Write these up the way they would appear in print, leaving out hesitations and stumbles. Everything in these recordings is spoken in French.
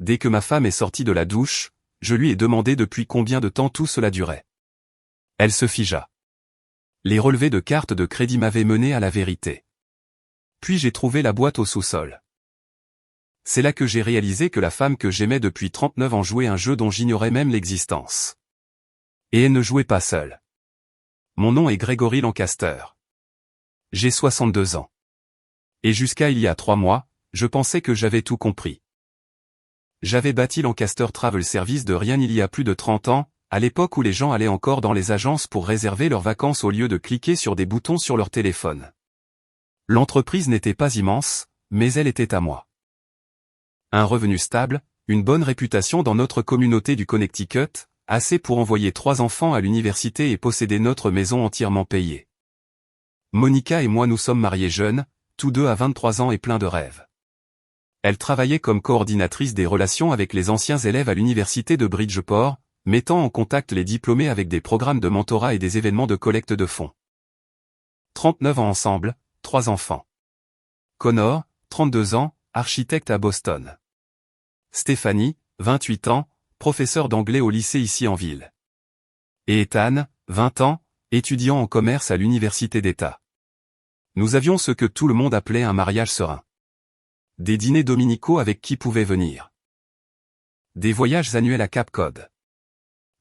dès que ma femme est sortie de la douche, je lui ai demandé depuis combien de temps tout cela durait. Elle se figea. Les relevés de cartes de crédit m'avaient mené à la vérité. Puis j'ai trouvé la boîte au sous-sol. C'est là que j'ai réalisé que la femme que j'aimais depuis 39 ans jouait un jeu dont j'ignorais même l'existence. Et elle ne jouait pas seule. Mon nom est Gregory Lancaster. J'ai 62 ans. Et jusqu'à il y a 3 mois, je pensais que j'avais tout compris. J'avais bâti Lancaster Travel Service de rien il y a plus de 30 ans, à l'époque où les gens allaient encore dans les agences pour réserver leurs vacances au lieu de cliquer sur des boutons sur leur téléphone. L'entreprise n'était pas immense, mais elle était à moi. Un revenu stable, une bonne réputation dans notre communauté du Connecticut, assez pour envoyer 3 enfants à l'université et posséder notre maison entièrement payée. Monica et moi nous sommes mariés jeunes, tous deux à 23 ans et pleins de rêves. Elle travaillait comme coordinatrice des relations avec les anciens élèves à l'université de Bridgeport, mettant en contact les diplômés avec des programmes de mentorat et des événements de collecte de fonds. 39 ans ensemble, 3 enfants. Connor, 32 ans, architecte à Boston. Stéphanie, 28 ans, professeur d'anglais au lycée ici en ville. Et Ethan, 20 ans, étudiant en commerce à l'université d'État. Nous avions ce que tout le monde appelait un mariage serein. Des dîners dominicaux avec qui pouvait venir. Des voyages annuels à Cape Cod.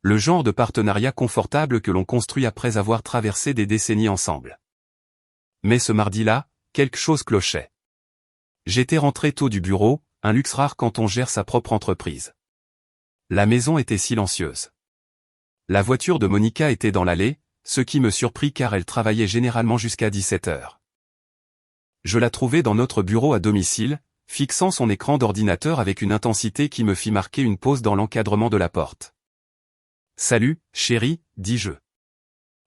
Le genre de partenariat confortable que l'on construit après avoir traversé des décennies ensemble. Mais ce mardi-là, quelque chose clochait. J'étais rentré tôt du bureau, un luxe rare quand on gère sa propre entreprise. La maison était silencieuse. La voiture de Monica était dans l'allée, ce qui me surprit car elle travaillait généralement jusqu'à 17 heures. Je la trouvai dans notre bureau à domicile, fixant son écran d'ordinateur avec une intensité qui me fit marquer une pause dans l'encadrement de la porte. « Salut, chérie », dis-je.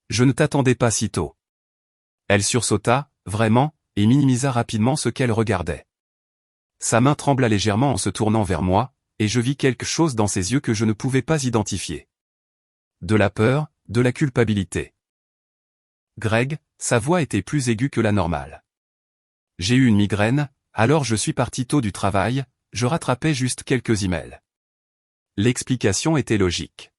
Je ne t'attendais pas si tôt. Elle sursauta, vraiment, et minimisa rapidement ce qu'elle regardait. Sa main trembla légèrement en se tournant vers moi, et je vis quelque chose dans ses yeux que je ne pouvais pas identifier. De la peur, de la culpabilité. Greg, sa voix était plus aiguë que la normale. J'ai eu une migraine, alors je suis parti tôt du travail, je rattrapais juste quelques emails. L'explication était logique.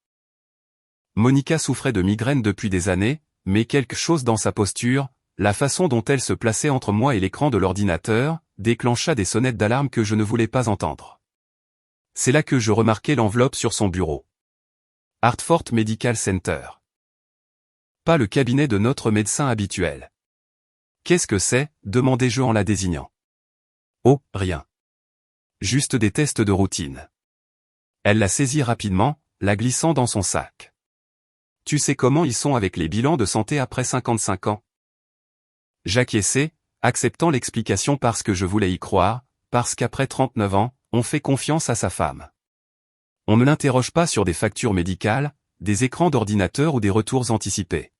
Monica souffrait de migraine depuis des années, mais quelque chose dans sa posture, la façon dont elle se plaçait entre moi et l'écran de l'ordinateur, déclencha des sonnettes d'alarme que je ne voulais pas entendre. C'est là que je remarquai l'enveloppe sur son bureau. Hartford Medical Center. Pas le cabinet de notre médecin habituel. Qu'est-ce que c'est ? Demandai-je en la désignant. Oh, rien. Juste des tests de routine. Elle la saisit rapidement, la glissant dans son sac. Tu sais comment ils sont avec les bilans de santé après 55 ans ? J'acquiesçai, acceptant l'explication parce que je voulais y croire, parce qu'après 39 ans, on fait confiance à sa femme. On ne l'interroge pas sur des factures médicales, des écrans d'ordinateur ou des retours anticipés.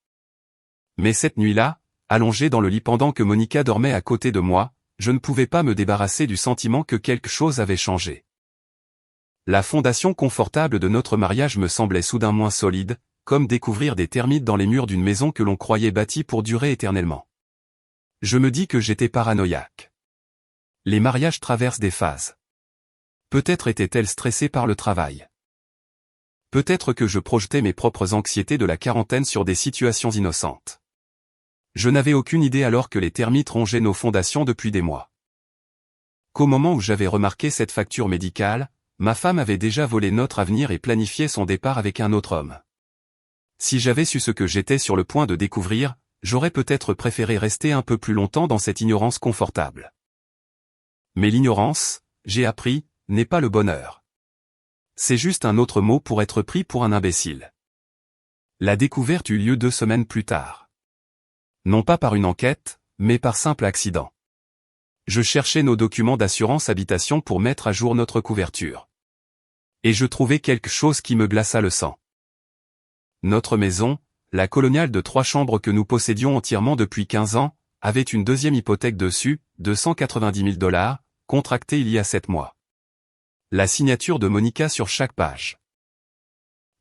Mais cette nuit-là, allongé dans le lit pendant que Monica dormait à côté de moi, je ne pouvais pas me débarrasser du sentiment que quelque chose avait changé. La fondation confortable de notre mariage me semblait soudain moins solide, comme découvrir des termites dans les murs d'une maison que l'on croyait bâtie pour durer éternellement. Je me dis que j'étais paranoïaque. Les mariages traversent des phases. Peut-être était-elle stressée par le travail. Peut-être que je projetais mes propres anxiétés de la quarantaine sur des situations innocentes. Je n'avais aucune idée alors que les termites rongeaient nos fondations depuis des mois. Qu'au moment où j'avais remarqué cette facture médicale, ma femme avait déjà volé notre avenir et planifié son départ avec un autre homme. Si j'avais su ce que j'étais sur le point de découvrir, j'aurais peut-être préféré rester un peu plus longtemps dans cette ignorance confortable. Mais l'ignorance, j'ai appris, n'est pas le bonheur. C'est juste un autre mot pour être pris pour un imbécile. La découverte eut lieu 2 semaines plus tard. Non pas par une enquête, mais par simple accident. Je cherchais nos documents d'assurance habitation pour mettre à jour notre couverture. Et je trouvais quelque chose qui me glaça le sang. Notre maison, la coloniale de 3 chambres que nous possédions entièrement depuis 15 ans, avait une deuxième hypothèque dessus, $290 000, contractée il y a 7 mois. La signature de Monica sur chaque page.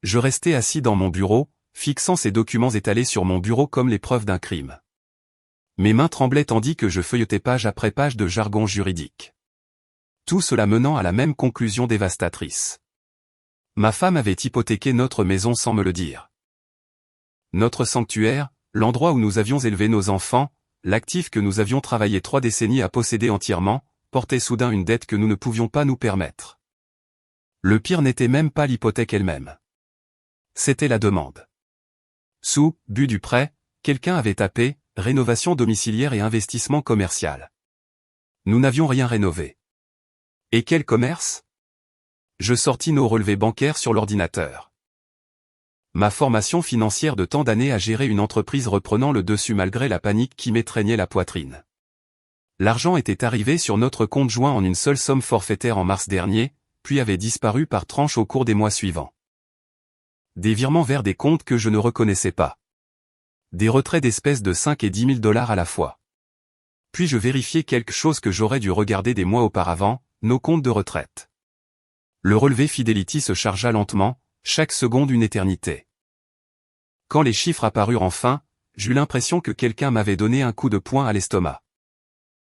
Je restais assis dans mon bureau, fixant ces documents étalés sur mon bureau comme les preuves d'un crime. Mes mains tremblaient tandis que je feuilletais page après page de jargon juridique. Tout cela menant à la même conclusion dévastatrice. Ma femme avait hypothéqué notre maison sans me le dire. Notre sanctuaire, l'endroit où nous avions élevé nos enfants, l'actif que nous avions travaillé 3 décennies à posséder entièrement, portait soudain une dette que nous ne pouvions pas nous permettre. Le pire n'était même pas l'hypothèque elle-même. C'était la demande. Sous, but du prêt, quelqu'un avait tapé « rénovation domiciliaire et investissement commercial ». Nous n'avions rien rénové. Et quel commerce? Je sortis nos relevés bancaires sur l'ordinateur. Ma formation financière de tant d'années à gérer une entreprise reprenant le dessus malgré la panique qui m'étreignait la poitrine. L'argent était arrivé sur notre compte joint en une seule somme forfaitaire en mars dernier, puis avait disparu par tranches au cours des mois suivants. Des virements vers des comptes que je ne reconnaissais pas. Des retraits d'espèces de 5 et 10 000 $ à la fois. Puis je vérifiais quelque chose que j'aurais dû regarder des mois auparavant, nos comptes de retraite. Le relevé Fidelity se chargea lentement, chaque seconde une éternité. Quand les chiffres apparurent enfin, j'eus l'impression que quelqu'un m'avait donné un coup de poing à l'estomac.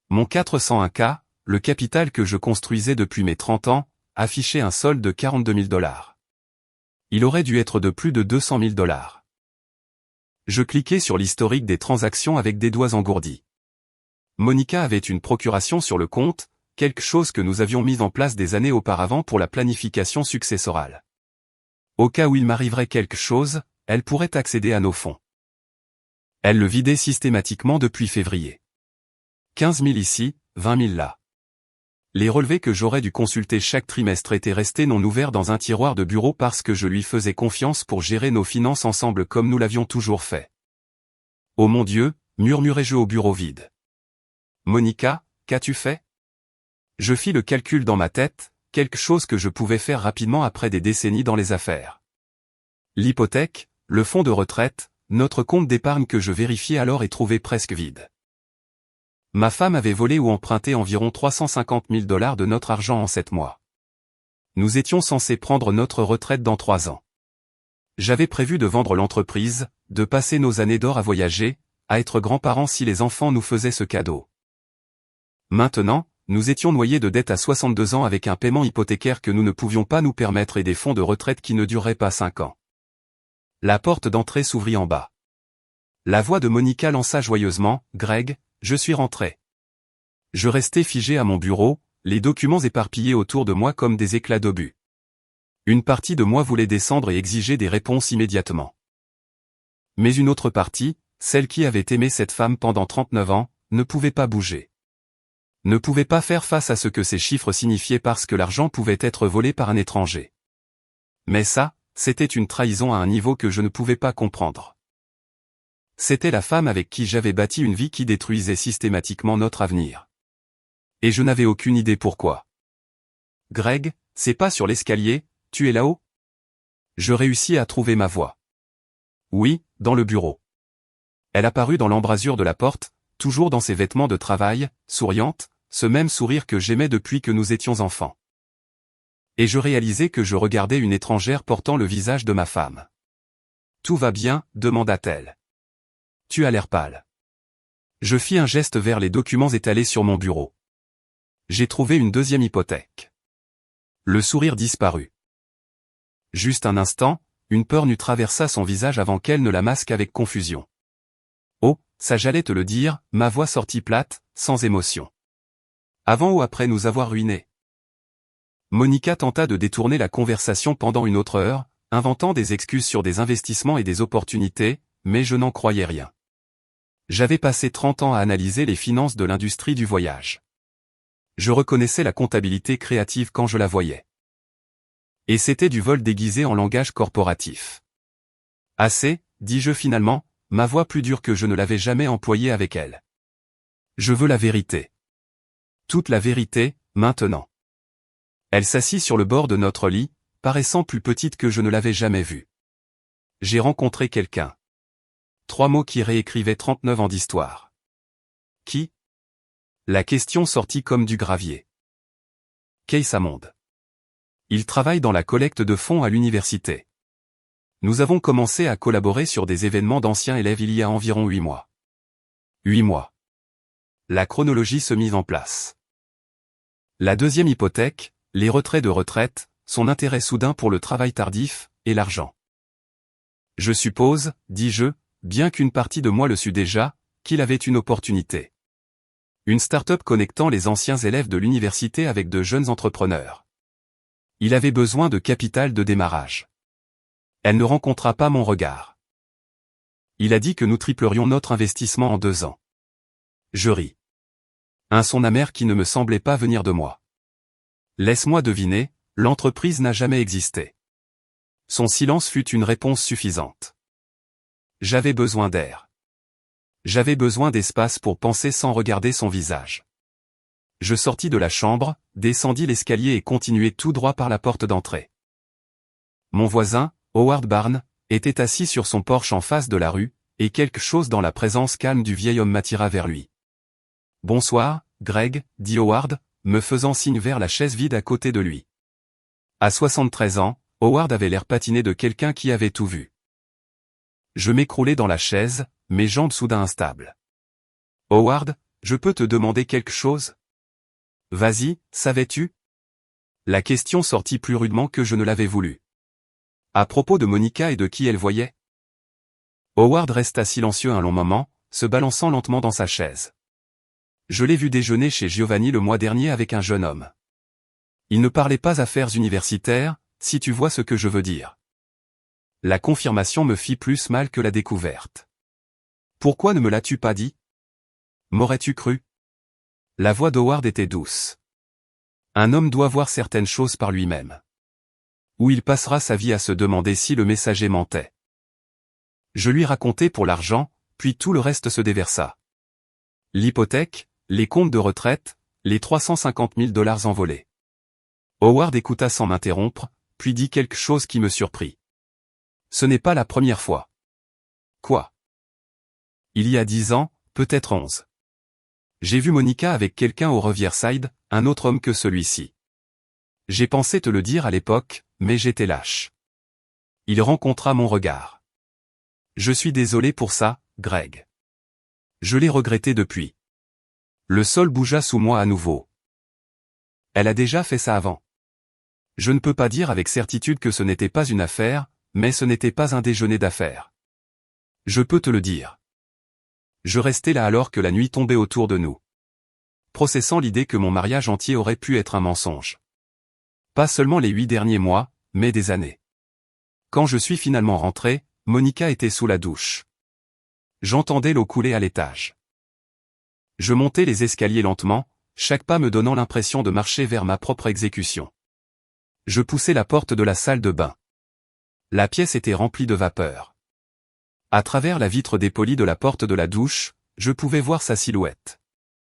Mon 401K, le capital que je construisais depuis mes 30 ans, affichait un solde de 42 000 $. Il aurait dû être de plus de 200 000 $. Je cliquais sur l'historique des transactions avec des doigts engourdis. Monica avait une procuration sur le compte, quelque chose que nous avions mis en place des années auparavant pour la planification successorale. Au cas où il m'arriverait quelque chose, elle pourrait accéder à nos fonds. Elle le vidait systématiquement depuis février. 15 000 ici, 20 000 là. Les relevés que j'aurais dû consulter chaque trimestre étaient restés non ouverts dans un tiroir de bureau parce que je lui faisais confiance pour gérer nos finances ensemble comme nous l'avions toujours fait. Oh mon Dieu, murmurai-je au bureau vide. Monica, qu'as-tu fait? Je fis le calcul dans ma tête, quelque chose que je pouvais faire rapidement après des décennies dans les affaires. L'hypothèque, le fonds de retraite, notre compte d'épargne que je vérifiais alors et trouvais presque vide. Ma femme avait volé ou emprunté environ 350 000 $ de notre argent en 7 mois. Nous étions censés prendre notre retraite dans 3 ans. J'avais prévu de vendre l'entreprise, de passer nos années d'or à voyager, à être grands-parents si les enfants nous faisaient ce cadeau. Maintenant, nous étions noyés de dettes à 62 ans avec un paiement hypothécaire que nous ne pouvions pas nous permettre et des fonds de retraite qui ne dureraient pas 5 ans. La porte d'entrée s'ouvrit en bas. La voix de Monica lança joyeusement, « Greg, je suis rentré. » Je restais figé à mon bureau, les documents éparpillés autour de moi comme des éclats d'obus. Une partie de moi voulait descendre et exiger des réponses immédiatement. Mais une autre partie, celle qui avait aimé cette femme pendant 39 ans, ne pouvait pas bouger. Ne pouvait pas faire face à ce que ces chiffres signifiaient parce que l'argent pouvait être volé par un étranger. Mais ça, c'était une trahison à un niveau que je ne pouvais pas comprendre. C'était la femme avec qui j'avais bâti une vie qui détruisait systématiquement notre avenir. Et je n'avais aucune idée pourquoi. « Greg, c'est pas sur l'escalier, tu es là-haut ?» Je réussis à trouver ma voix. Oui, dans le bureau. Elle apparut dans l'embrasure de la porte, toujours dans ses vêtements de travail, souriante, ce même sourire que j'aimais depuis que nous étions enfants. Et je réalisai que je regardais une étrangère portant le visage de ma femme. « Tout va bien ?» demanda-t-elle. « Tu as l'air pâle. » Je fis un geste vers les documents étalés sur mon bureau. J'ai trouvé une deuxième hypothèque. Le sourire disparut. Juste un instant, une peur nue traversa son visage avant qu'elle ne la masque avec confusion. Oh, ça j'allais te le dire, ma voix sortit plate, sans émotion. Avant ou après nous avoir ruinés? Monica tenta de détourner la conversation pendant une autre heure, inventant des excuses sur des investissements et des opportunités, mais je n'en croyais rien. J'avais passé 30 ans à analyser les finances de l'industrie du voyage. Je reconnaissais la comptabilité créative quand je la voyais. Et c'était du vol déguisé en langage corporatif. Assez, dis-je finalement, ma voix plus dure que je ne l'avais jamais employée avec elle. Je veux la vérité. Toute la vérité, maintenant. Elle s'assit sur le bord de notre lit, paraissant plus petite que je ne l'avais jamais vue. J'ai rencontré quelqu'un. 3 mots qui réécrivaient 39 ans d'histoire. Qui? La question sortit comme du gravier. Kees Hammond. Il travaille dans la collecte de fonds à l'université. Nous avons commencé à collaborer sur des événements d'anciens élèves il y a environ 8 mois. 8 mois. La chronologie se mit en place. La deuxième hypothèque, les retraits de retraite, son intérêt soudain pour le travail tardif, et l'argent. Je suppose, dis-je, bien qu'une partie de moi le sût déjà, qu'il avait une opportunité. Une start-up connectant les anciens élèves de l'université avec de jeunes entrepreneurs. Il avait besoin de capital de démarrage. Elle ne rencontra pas mon regard. Il a dit que nous triplerions notre investissement en 2 ans. Je ris. Un son amer qui ne me semblait pas venir de moi. Laisse-moi deviner, l'entreprise n'a jamais existé. Son silence fut une réponse suffisante. J'avais besoin d'air. J'avais besoin d'espace pour penser sans regarder son visage. Je sortis de la chambre, descendis l'escalier et continuai tout droit par la porte d'entrée. Mon voisin, Howard Barnes, était assis sur son porche en face de la rue, et quelque chose dans la présence calme du vieil homme m'attira vers lui. « Bonsoir, Greg, dit Howard, me faisant signe vers la chaise vide à côté de lui. À 73 ans, Howard avait l'air patiné de quelqu'un qui avait tout vu. Je m'écroulai dans la chaise, mes jambes soudain instables. « Howard, je peux te demander quelque chose ? » « Vas-y, savais-tu » La question sortit plus rudement que je ne l'avais voulu. « À propos de Monica et de qui elle voyait ?» Howard resta silencieux un long moment, se balançant lentement dans sa chaise. « Je l'ai vu déjeuner chez Giovanni le mois dernier avec un jeune homme. Il ne parlait pas affaires universitaires, si tu vois ce que je veux dire. » La confirmation me fit plus mal que la découverte. « Pourquoi ne me l'as-tu pas dit ? M'aurais-tu cru ? » La voix d'Howard était douce. Un homme doit voir certaines choses par lui-même. Ou il passera sa vie à se demander si le messager mentait. Je lui racontai pour l'argent, puis tout le reste se déversa. L'hypothèque, les comptes de retraite, les 350 000 $ envolés. Howard écouta sans m'interrompre, puis dit quelque chose qui me surprit. Ce n'est pas la première fois. Quoi ? Il y a 10 ans, peut-être 11. J'ai vu Monica avec quelqu'un au Riverside, un autre homme que celui-ci. J'ai pensé te le dire à l'époque, mais j'étais lâche. Il rencontra mon regard. Je suis désolé pour ça, Greg. Je l'ai regretté depuis. Le sol bougea sous moi à nouveau. Elle a déjà fait ça avant. Je ne peux pas dire avec certitude que ce n'était pas une affaire, mais ce n'était pas un déjeuner d'affaires. Je peux te le dire. Je restais là alors que la nuit tombait autour de nous. Processant l'idée que mon mariage entier aurait pu être un mensonge. Pas seulement les 8 derniers mois, mais des années. Quand je suis finalement rentré, Monica était sous la douche. J'entendais l'eau couler à l'étage. Je montais les escaliers lentement, chaque pas me donnant l'impression de marcher vers ma propre exécution. Je poussai la porte de la salle de bain. La pièce était remplie de vapeur. À travers la vitre dépolie de la porte de la douche, je pouvais voir sa silhouette.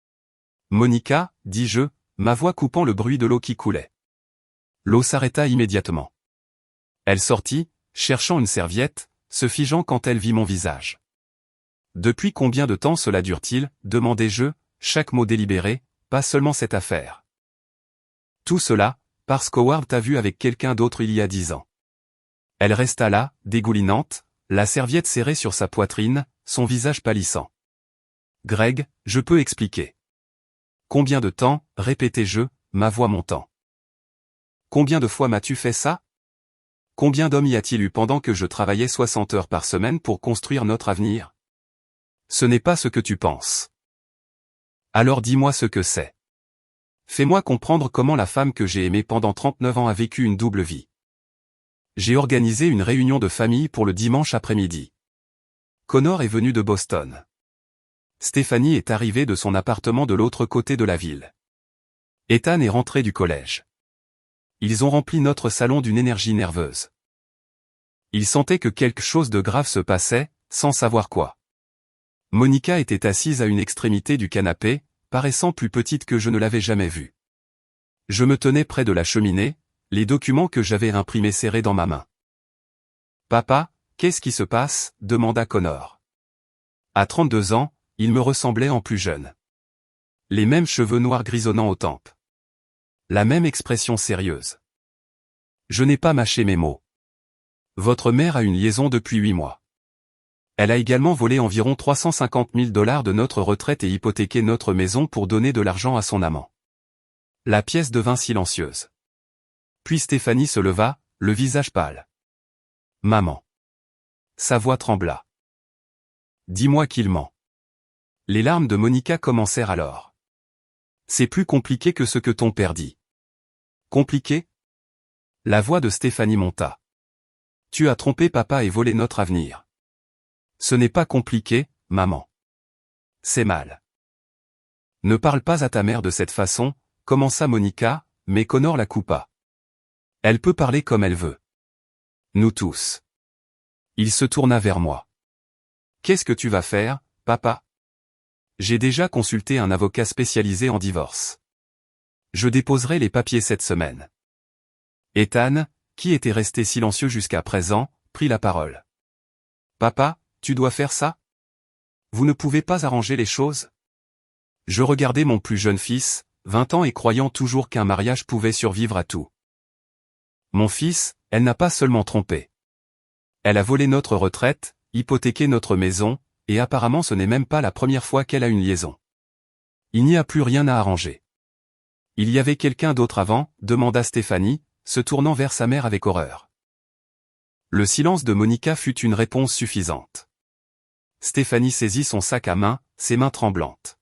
« Monica » dis-je, ma voix coupant le bruit de l'eau qui coulait. L'eau s'arrêta immédiatement. Elle sortit, cherchant une serviette, se figeant quand elle vit mon visage. « Depuis combien de temps cela dure-t-il » demandai-je, chaque mot délibéré, pas seulement cette affaire. « Tout cela, parce qu'Howard t'a vu avec quelqu'un d'autre il y a 10 ans. » Elle resta là, dégoulinante, la serviette serrée sur sa poitrine, son visage pâlissant. « Greg, je peux expliquer. »« Combien de temps » répétai-je, ma voix montant. « Combien de fois m'as-tu fait ça ? Combien d'hommes y a-t-il eu pendant que je travaillais 60 heures par semaine pour construire notre avenir ? Ce n'est pas ce que tu penses. Alors dis-moi ce que c'est. Fais-moi comprendre comment la femme que j'ai aimée pendant 39 ans a vécu une double vie. J'ai organisé une réunion de famille pour le dimanche après-midi. Connor est venu de Boston. Stéphanie est arrivée de son appartement de l'autre côté de la ville. Ethan est rentré du collège. Ils ont rempli notre salon d'une énergie nerveuse. Ils sentaient que quelque chose de grave se passait, sans savoir quoi. Monica était assise à une extrémité du canapé, paraissant plus petite que je ne l'avais jamais vue. Je me tenais près de la cheminée, les documents que j'avais imprimés serrés dans ma main. « Papa, qu'est-ce qui se passe » demanda Connor. À 32 ans, il me ressemblait en plus jeune. Les mêmes cheveux noirs grisonnants aux tempes. La même expression sérieuse. Je n'ai pas mâché mes mots. Votre mère a une liaison depuis 8 mois. Elle a également volé environ 350 000 $ de notre retraite et hypothéqué notre maison pour donner de l'argent à son amant. La pièce devint silencieuse. Puis Stéphanie se leva, le visage pâle. Maman. Sa voix trembla. Dis-moi qu'il ment. Les larmes de Monica commencèrent alors. C'est plus compliqué que ce que ton père dit. Compliqué? La voix de Stéphanie monta. Tu as trompé papa et volé notre avenir. Ce n'est pas compliqué, maman. C'est mal. Ne parle pas à ta mère de cette façon, commença Monica, mais Connor la coupa. Elle peut parler comme elle veut. Nous tous. Il se tourna vers moi. Qu'est-ce que tu vas faire, papa? J'ai déjà consulté un avocat spécialisé en divorce. Je déposerai les papiers cette semaine. Ethan, qui était resté silencieux jusqu'à présent, prit la parole. Papa, tu dois faire ça? Vous ne pouvez pas arranger les choses? Je regardais mon plus jeune fils, 20 ans et croyant toujours qu'un mariage pouvait survivre à tout. Mon fils, elle n'a pas seulement trompé. Elle a volé notre retraite, hypothéqué notre maison, et apparemment ce n'est même pas la première fois qu'elle a une liaison. Il n'y a plus rien à arranger. Il y avait quelqu'un d'autre avant, demanda Stéphanie, se tournant vers sa mère avec horreur. Le silence de Monica fut une réponse suffisante. Stéphanie saisit son sac à main, ses mains tremblantes.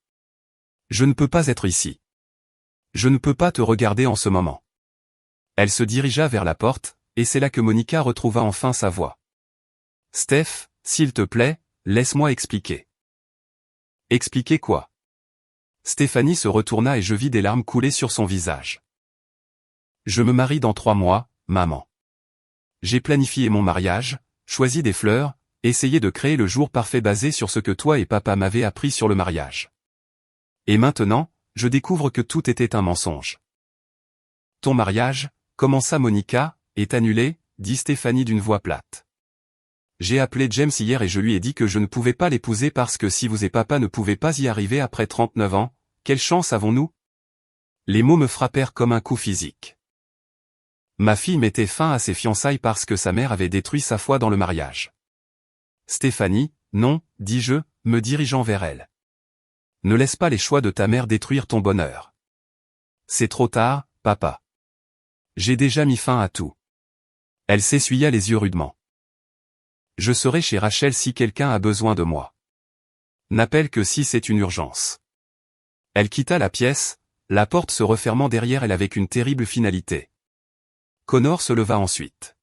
Je ne peux pas être ici. Je ne peux pas te regarder en ce moment. Elle se dirigea vers la porte, et c'est là que Monica retrouva enfin sa voix. Steph, s'il te plaît, laisse-moi expliquer. Expliquer quoi? Stéphanie se retourna et je vis des larmes couler sur son visage. Je me marie dans 3 mois, maman. J'ai planifié mon mariage, choisi des fleurs, essayé de créer le jour parfait basé sur ce que toi et papa m'avaient appris sur le mariage. Et maintenant, je découvre que tout était un mensonge. Ton mariage, commença Monica, est annulé, dit Stéphanie d'une voix plate. J'ai appelé James hier et je lui ai dit que je ne pouvais pas l'épouser parce que si vous et papa ne pouvaient pas y arriver après 39 ans, quelle chance avons-nous? Les mots me frappèrent comme un coup physique. Ma fille mettait fin à ses fiançailles parce que sa mère avait détruit sa foi dans le mariage. Stéphanie, non, dis-je, me dirigeant vers elle. Ne laisse pas les choix de ta mère détruire ton bonheur. C'est trop tard, papa. J'ai déjà mis fin à tout. Elle s'essuya les yeux rudement. Je serai chez Rachel si quelqu'un a besoin de moi. N'appelle que si c'est une urgence. Elle quitta la pièce, la porte se refermant derrière elle avec une terrible finalité. Connor se leva ensuite.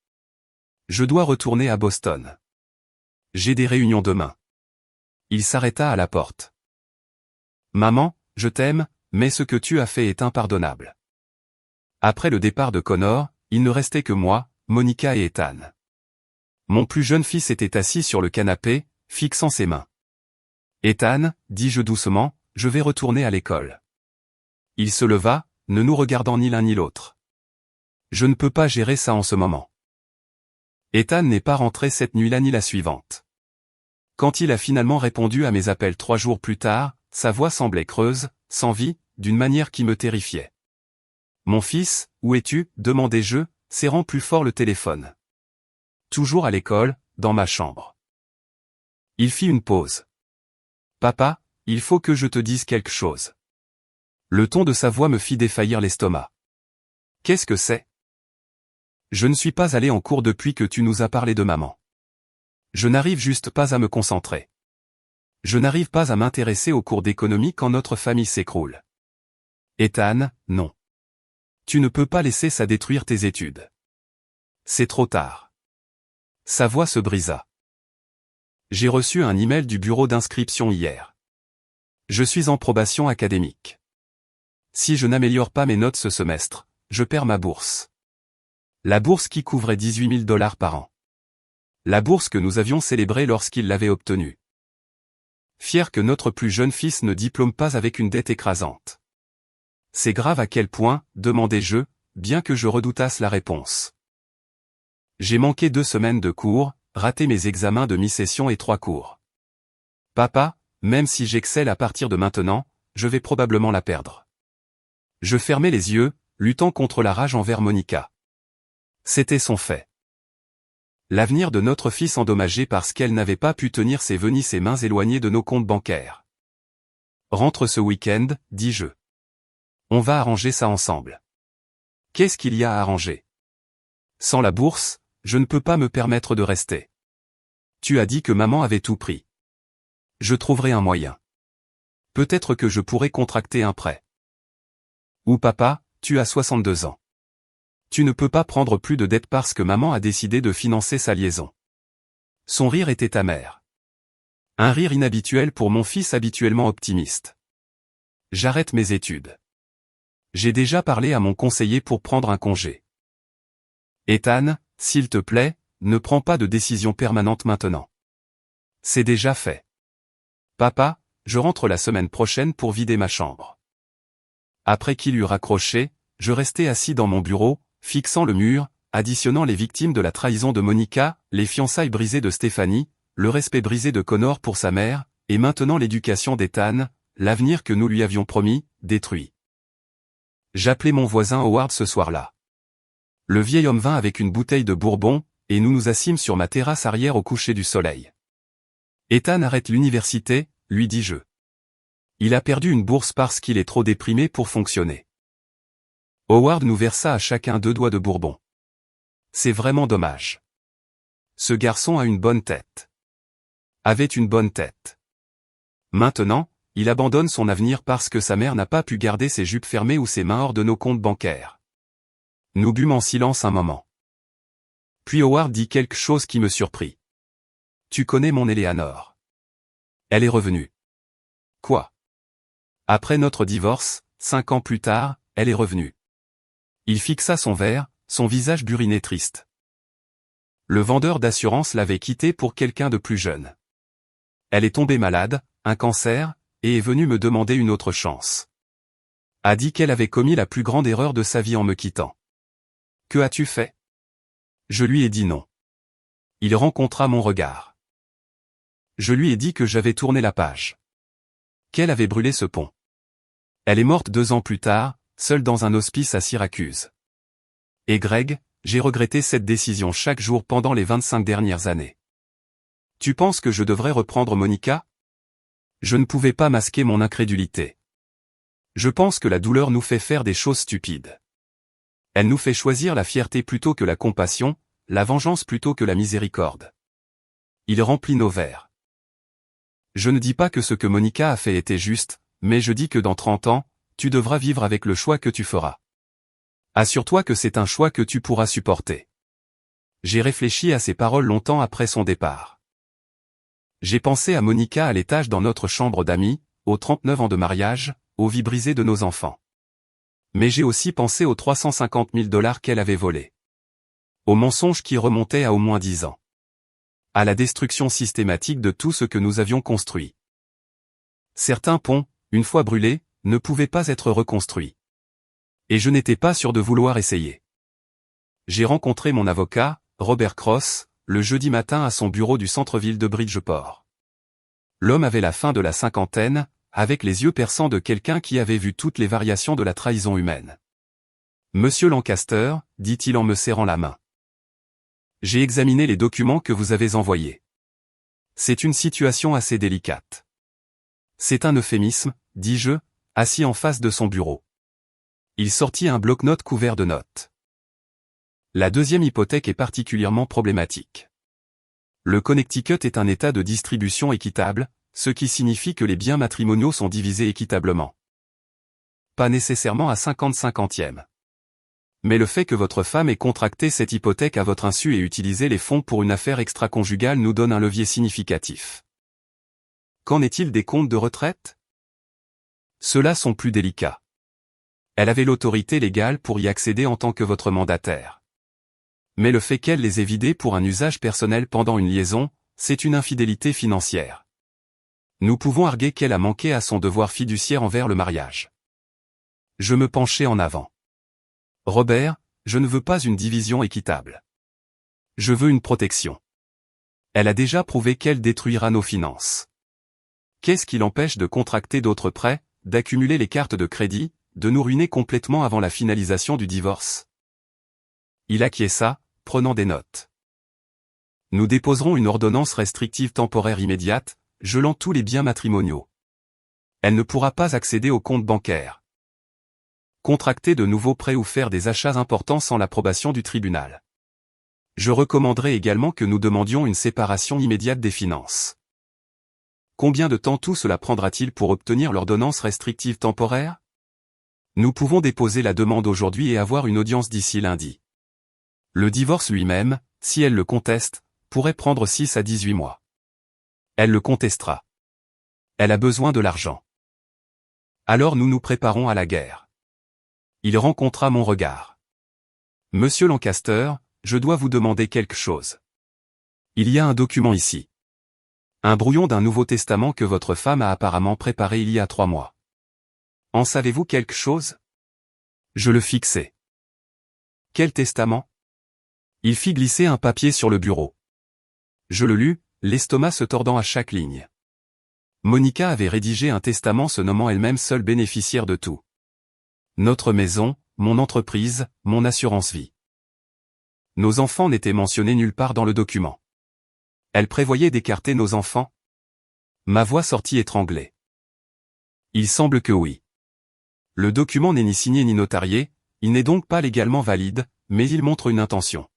Je dois retourner à Boston. J'ai des réunions demain. Il s'arrêta à la porte. Maman, je t'aime, mais ce que tu as fait est impardonnable. Après le départ de Connor, il ne restait que moi, Monica et Ethan. Mon plus jeune fils était assis sur le canapé, fixant ses mains. Ethan, dis-je doucement, je vais retourner à l'école. Il se leva, ne nous regardant ni l'un ni l'autre. Je ne peux pas gérer ça en ce moment. Ethan n'est pas rentré cette nuit-là ni la suivante. Quand il a finalement répondu à mes appels 3 jours plus tard, sa voix semblait creuse, sans vie, d'une manière qui me terrifiait. Mon fils, où es-tu? Demandai-je, serrant plus fort le téléphone. Toujours à l'école, dans ma chambre. Il fit une pause. Papa, il faut que je te dise quelque chose. Le ton de sa voix me fit défaillir l'estomac. Qu'est-ce que c'est? Je ne suis pas allé en cours depuis que tu nous as parlé de maman. Je n'arrive juste pas à me concentrer. Je n'arrive pas à m'intéresser aux cours d'économie quand notre famille s'écroule. Ethan, non. Tu ne peux pas laisser ça détruire tes études. C'est trop tard. Sa voix se brisa. J'ai reçu un email du bureau d'inscription hier. Je suis en probation académique. Si je n'améliore pas mes notes ce semestre, je perds ma bourse. La bourse qui couvrait $18 000 par an. La bourse que nous avions célébrée lorsqu'il l'avait obtenue. Fier que notre plus jeune fils ne diplôme pas avec une dette écrasante. C'est grave à quel point, demandai-je, bien que je redoutasse la réponse. J'ai manqué 2 semaines de cours, raté mes examens de mi-session et 3 cours. Papa, même si j'excelle à partir de maintenant, je vais probablement la perdre. Je fermai les yeux, luttant contre la rage envers Monica. C'était son fait. L'avenir de notre fils endommagé parce qu'elle n'avait pas pu tenir ses mains éloignées de nos comptes bancaires. Rentre ce week-end, dis-je. On va arranger ça ensemble. Qu'est-ce qu'il y a à arranger? Sans la bourse, je ne peux pas me permettre de rester. Tu as dit que maman avait tout pris. Je trouverai un moyen. Peut-être que je pourrais contracter un prêt. Ou papa, tu as 62 ans. Tu ne peux pas prendre plus de dettes parce que maman a décidé de financer sa liaison. Son rire était amer. Un rire inhabituel pour mon fils habituellement optimiste. J'arrête mes études. J'ai déjà parlé à mon conseiller pour prendre un congé. Ethan, s'il te plaît, ne prends pas de décision permanente maintenant. C'est déjà fait. Papa, je rentre la semaine prochaine pour vider ma chambre. Après qu'il eut raccroché, je restais assis dans mon bureau, fixant le mur, additionnant les victimes de la trahison de Monica, les fiançailles brisées de Stéphanie, le respect brisé de Connor pour sa mère, et maintenant l'éducation d'Ethan, l'avenir que nous lui avions promis, détruit. J'appelai mon voisin Howard ce soir-là. Le vieil homme vint avec une bouteille de bourbon, et nous nous assîmes sur ma terrasse arrière au coucher du soleil. Ethan arrête l'université, lui dis-je. Il a perdu une bourse parce qu'il est trop déprimé pour fonctionner. Howard nous versa à chacun 2 doigts de bourbon. C'est vraiment dommage. Ce garçon a une bonne tête. Avait une bonne tête. Maintenant, il abandonne son avenir parce que sa mère n'a pas pu garder ses jupes fermées ou ses mains hors de nos comptes bancaires. Nous bûmes en silence un moment. Puis Howard dit quelque chose qui me surprit. Tu connais mon Eleanor. Elle est revenue. Quoi? Après notre divorce, 5 ans plus tard, elle est revenue. Il fixa son verre, son visage buriné triste. Le vendeur d'assurance l'avait quittée pour quelqu'un de plus jeune. Elle est tombée malade, un cancer, et est venue me demander une autre chance. A dit qu'elle avait commis la plus grande erreur de sa vie en me quittant. Que as-tu fait? Je lui ai dit non. Il rencontra mon regard. Je lui ai dit que j'avais tourné la page. Qu'elle avait brûlé ce pont. Elle est morte 2 ans plus tard, seule dans un hospice à Syracuse. Et Greg, j'ai regretté cette décision chaque jour pendant les 25 dernières années. Tu penses que je devrais reprendre Monica? Je ne pouvais pas masquer mon incrédulité. Je pense que la douleur nous fait faire des choses stupides. Elle nous fait choisir la fierté plutôt que la compassion, la vengeance plutôt que la miséricorde. Il remplit nos verres. Je ne dis pas que ce que Monica a fait était juste, mais je dis que dans 30 ans, tu devras vivre avec le choix que tu feras. Assure-toi que c'est un choix que tu pourras supporter. J'ai réfléchi à ces paroles longtemps après son départ. J'ai pensé à Monica à l'étage dans notre chambre d'amis, aux 39 ans de mariage, aux vies brisées de nos enfants. Mais j'ai aussi pensé aux 350 000 $ qu'elle avait volés. Aux mensonges qui remontaient à au moins 10 ans. À la destruction systématique de tout ce que nous avions construit. Certains ponts, une fois brûlés, ne pouvaient pas être reconstruits. Et je n'étais pas sûr de vouloir essayer. J'ai rencontré mon avocat, Robert Cross, le jeudi matin à son bureau du centre-ville de Bridgeport. L'homme avait la fin de la cinquantaine, avec les yeux perçants de quelqu'un qui avait vu toutes les variations de la trahison humaine. Monsieur Lancaster, dit-il en me serrant la main. J'ai examiné les documents que vous avez envoyés. C'est une situation assez délicate. C'est un euphémisme, dis-je, assis en face de son bureau. Il sortit un bloc-notes couvert de notes. La deuxième hypothèque est particulièrement problématique. Le Connecticut est un état de distribution équitable, ce qui signifie que les biens matrimoniaux sont divisés équitablement. Pas nécessairement à 50-50e. Mais le fait que votre femme ait contracté cette hypothèque à votre insu et utilisé les fonds pour une affaire extra-conjugale nous donne un levier significatif. Qu'en est-il des comptes de retraite? Ceux-là sont plus délicats. Elle avait l'autorité légale pour y accéder en tant que votre mandataire. Mais le fait qu'elle les ait vidés pour un usage personnel pendant une liaison, c'est une infidélité financière. Nous pouvons arguer qu'elle a manqué à son devoir fiduciaire envers le mariage. Je me penchai en avant. Robert, je ne veux pas une division équitable. Je veux une protection. Elle a déjà prouvé qu'elle détruira nos finances. Qu'est-ce qui l'empêche de contracter d'autres prêts, d'accumuler les cartes de crédit, de nous ruiner complètement avant la finalisation du divorce? Il acquiesça, prenant des notes. Nous déposerons une ordonnance restrictive temporaire immédiate, gelant tous les biens matrimoniaux. Elle ne pourra pas accéder aux comptes bancaires. Contracter de nouveaux prêts ou faire des achats importants sans l'approbation du tribunal. Je recommanderais également que nous demandions une séparation immédiate des finances. Combien de temps tout cela prendra-t-il pour obtenir l'ordonnance restrictive temporaire? Nous pouvons déposer la demande aujourd'hui et avoir une audience d'ici lundi. Le divorce lui-même, si elle le conteste, pourrait prendre 6 à 18 mois. Elle le contestera. Elle a besoin de l'argent. Alors nous nous préparons à la guerre. Il rencontra mon regard. Monsieur Lancaster, je dois vous demander quelque chose. Il y a un document ici. Un brouillon d'un Nouveau Testament que votre femme a apparemment préparé il y a 3 mois. En savez-vous quelque chose? Je le fixai. Quel testament? Il fit glisser un papier sur le bureau. Je le lus, l'estomac se tordant à chaque ligne. Monica avait rédigé un testament se nommant elle-même seule bénéficiaire de tout. Notre maison, mon entreprise, mon assurance vie. Nos enfants n'étaient mentionnés nulle part dans le document. Elle prévoyait d'écarter nos enfants? Ma voix sortit étranglée. Il semble que oui. Le document n'est ni signé ni notarié, il n'est donc pas légalement valide, mais il montre une intention.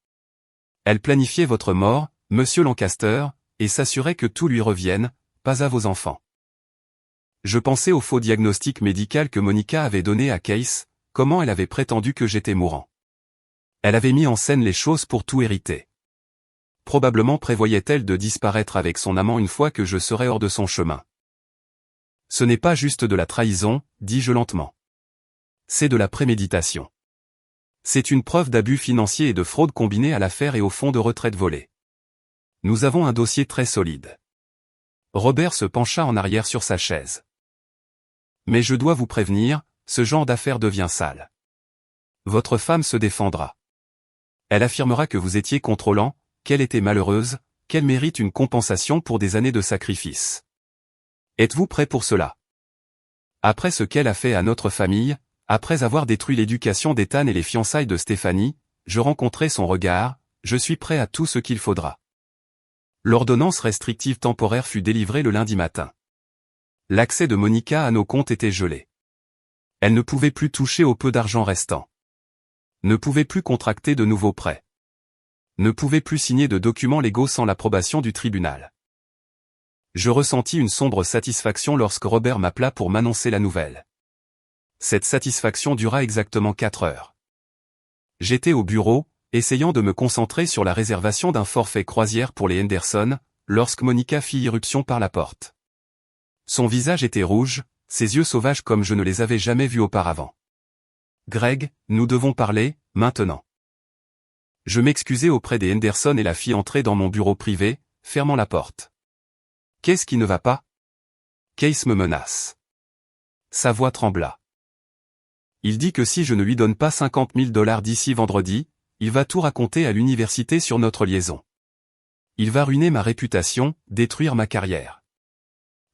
Elle planifiait votre mort, Monsieur Lancaster, et s'assurait que tout lui revienne, pas à vos enfants. Je pensais au faux diagnostic médical que Monica avait donné à Case, comment elle avait prétendu que j'étais mourant. Elle avait mis en scène les choses pour tout hériter. Probablement prévoyait-elle de disparaître avec son amant une fois que je serais hors de son chemin. Ce n'est pas juste de la trahison, dis-je lentement. C'est de la préméditation. C'est une preuve d'abus financier et de fraude combinée à l'affaire et au fonds de retraite volé. Nous avons un dossier très solide. Robert se pencha en arrière sur sa chaise. Mais je dois vous prévenir, ce genre d'affaire devient sale. Votre femme se défendra. Elle affirmera que vous étiez contrôlant, qu'elle était malheureuse, qu'elle mérite une compensation pour des années de sacrifice. Êtes-vous prêt pour cela? Après ce qu'elle a fait à notre famille, après avoir détruit l'éducation d'Ethan et les fiançailles de Stéphanie, je rencontrai son regard, je suis prêt à tout ce qu'il faudra. L'ordonnance restrictive temporaire fut délivrée le lundi matin. L'accès de Monica à nos comptes était gelé. Elle ne pouvait plus toucher au peu d'argent restant. Ne pouvait plus contracter de nouveaux prêts. Ne pouvait plus signer de documents légaux sans l'approbation du tribunal. Je ressentis une sombre satisfaction lorsque Robert m'appela pour m'annoncer la nouvelle. Cette satisfaction dura exactement 4 heures. J'étais au bureau, essayant de me concentrer sur la réservation d'un forfait croisière pour les Henderson, lorsque Monica fit irruption par la porte. Son visage était rouge, ses yeux sauvages comme je ne les avais jamais vus auparavant. « Greg, nous devons parler, maintenant. » Je m'excusai auprès des Henderson et la fis entrer dans mon bureau privé, fermant la porte. « Qu'est-ce qui ne va pas? » Case me menace. Sa voix trembla. Il dit que si je ne lui donne pas 50 000 $ d'ici vendredi, il va tout raconter à l'université sur notre liaison. Il va ruiner ma réputation, détruire ma carrière.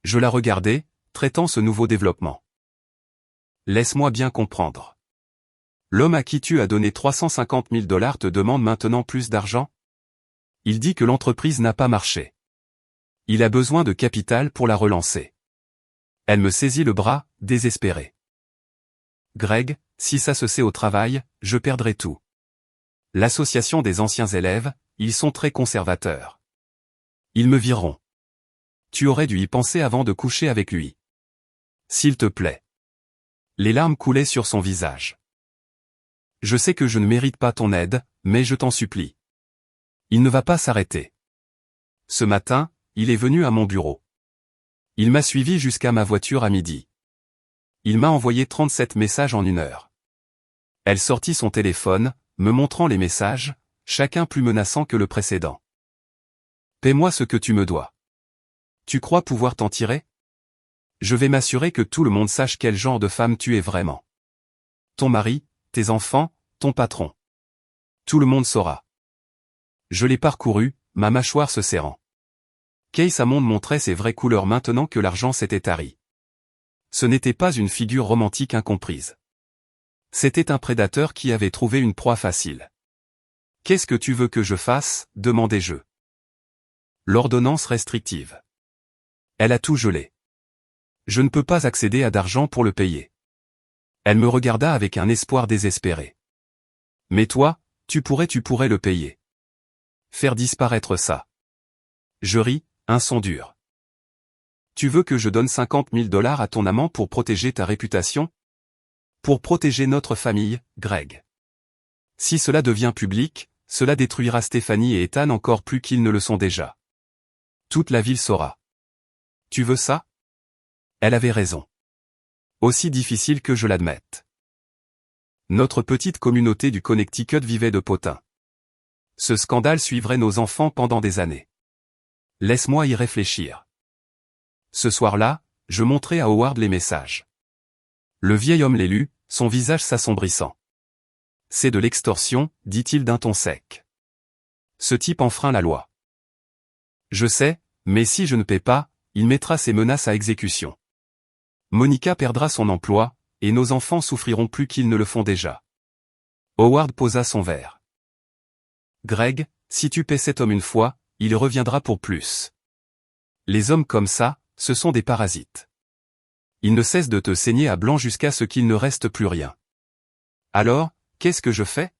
Je la regardai, traitant ce nouveau développement. Laisse-moi bien comprendre. L'homme à qui tu as donné 350 000 $ te demande maintenant plus d'argent? Il dit que l'entreprise n'a pas marché. Il a besoin de capital pour la relancer. Elle me saisit le bras, désespérée. Greg, si ça se sait au travail, je perdrai tout. L'association des anciens élèves, ils sont très conservateurs. Ils me vireront. Tu aurais dû y penser avant de coucher avec lui. S'il te plaît. Les larmes coulaient sur son visage. Je sais que je ne mérite pas ton aide, mais je t'en supplie. Il ne va pas s'arrêter. Ce matin, il est venu à mon bureau. Il m'a suivi jusqu'à ma voiture à midi. Il m'a envoyé 37 messages en 1 heure. Elle sortit son téléphone, me montrant les messages, chacun plus menaçant que le précédent. Paie-moi ce que tu me dois. Tu crois pouvoir t'en tirer? Je vais m'assurer que tout le monde sache quel genre de femme tu es vraiment. Ton mari, tes enfants, ton patron. Tout le monde saura. Je l'ai parcouru, ma mâchoire se serrant. Case Hammond montrait ses vraies couleurs maintenant que l'argent s'était tari. Ce n'était pas une figure romantique incomprise. C'était un prédateur qui avait trouvé une proie facile. « Qu'est-ce que tu veux que je fasse ?» demandai-je. L'ordonnance restrictive. Elle a tout gelé. Je ne peux pas accéder à d'argent pour le payer. Elle me regarda avec un espoir désespéré. Mais toi, tu pourrais le payer. Faire disparaître ça. Je ris, un son dur. Tu veux que je donne 50 000 $ à ton amant pour protéger ta réputation? Pour protéger notre famille, Greg. Si cela devient public, cela détruira Stéphanie et Ethan encore plus qu'ils ne le sont déjà. Toute la ville saura. Tu veux ça? Elle avait raison. Aussi difficile que je l'admette. Notre petite communauté du Connecticut vivait de potins. Ce scandale suivrait nos enfants pendant des années. Laisse-moi y réfléchir. Ce soir-là, je montrai à Howard les messages. Le vieil homme les lut, son visage s'assombrissant. C'est de l'extorsion, dit-il d'un ton sec. Ce type enfreint la loi. Je sais, mais si je ne paie pas, il mettra ses menaces à exécution. Monica perdra son emploi, et nos enfants souffriront plus qu'ils ne le font déjà. Howard posa son verre. Greg, si tu paies cet homme une fois, il reviendra pour plus. Les hommes comme ça, ce sont des parasites. Ils ne cessent de te saigner à blanc jusqu'à ce qu'il ne reste plus rien. Alors, qu'est-ce que je fais?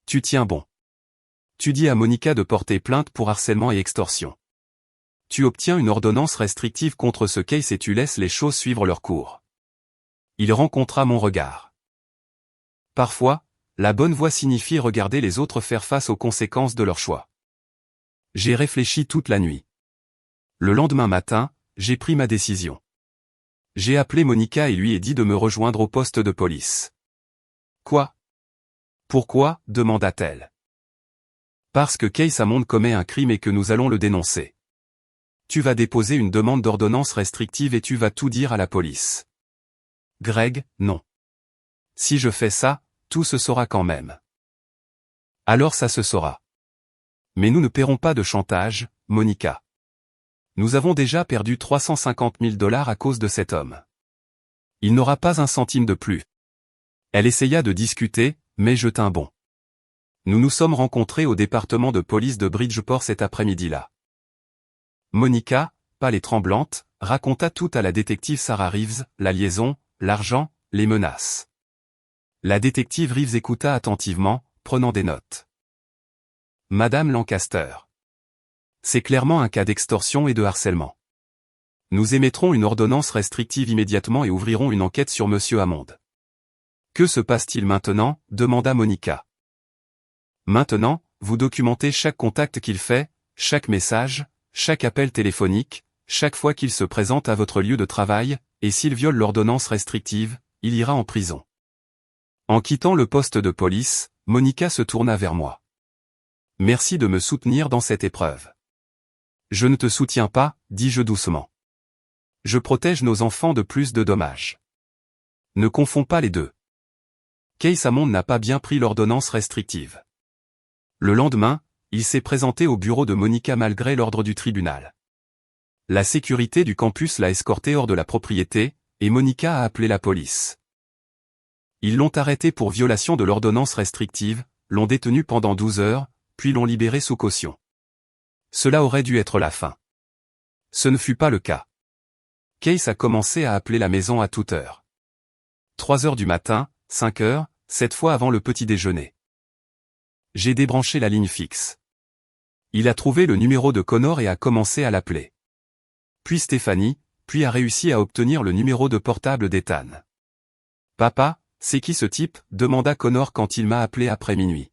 Tu tiens bon. Tu dis à Monica de porter plainte pour harcèlement et extorsion. Tu obtiens une ordonnance restrictive contre ce case et tu laisses les choses suivre leur cours. Il rencontra mon regard. Parfois, la bonne voie signifie regarder les autres faire face aux conséquences de leur choix. J'ai réfléchi toute la nuit. Le lendemain matin, j'ai pris ma décision. J'ai appelé Monica et lui ai dit de me rejoindre au poste de police. Quoi? Pourquoi? Demanda-t-elle. Parce que Case Hammond commet un crime et que nous allons le dénoncer. Tu vas déposer une demande d'ordonnance restrictive et tu vas tout dire à la police. Greg, non. Si je fais ça, tout se saura quand même. Alors ça se saura. Mais nous ne paierons pas de chantage, Monica. Nous avons déjà perdu 350 000 $ à cause de cet homme. Il n'aura pas un centime de plus. Elle essaya de discuter, mais je tins bon. Nous nous sommes rencontrés au département de police de Bridgeport cet après-midi-là. Monica, pâle et tremblante, raconta tout à la détective Sarah Reeves, la liaison, l'argent, les menaces. La détective Reeves écouta attentivement, prenant des notes. Madame Lancaster. C'est clairement un cas d'extorsion et de harcèlement. Nous émettrons une ordonnance restrictive immédiatement et ouvrirons une enquête sur Monsieur Hammond. Que se passe-t-il maintenant? Demanda Monica. Maintenant, vous documentez chaque contact qu'il fait, chaque message, chaque appel téléphonique, chaque fois qu'il se présente à votre lieu de travail, et s'il viole l'ordonnance restrictive, il ira en prison. En quittant le poste de police, Monica se tourna vers moi. Merci de me soutenir dans cette épreuve. Je ne te soutiens pas, dis-je doucement. Je protège nos enfants de plus de dommages. Ne confonds pas les deux. Case Hammond n'a pas bien pris l'ordonnance restrictive. Le lendemain, il s'est présenté au bureau de Monica malgré l'ordre du tribunal. La sécurité du campus l'a escorté hors de la propriété, et Monica a appelé la police. Ils l'ont arrêté pour violation de l'ordonnance restrictive, l'ont détenu pendant 12 heures, puis l'ont libéré sous caution. Cela aurait dû être la fin. Ce ne fut pas le cas. Case a commencé à appeler la maison à toute heure. 3 heures du matin, 5 heures, 7 fois avant le petit déjeuner. J'ai débranché la ligne fixe. Il a trouvé le numéro de Connor et a commencé à l'appeler. Puis Stéphanie, puis a réussi à obtenir le numéro de portable d'Ethan. Papa, c'est qui ce type? Demanda Connor quand il m'a appelé après minuit.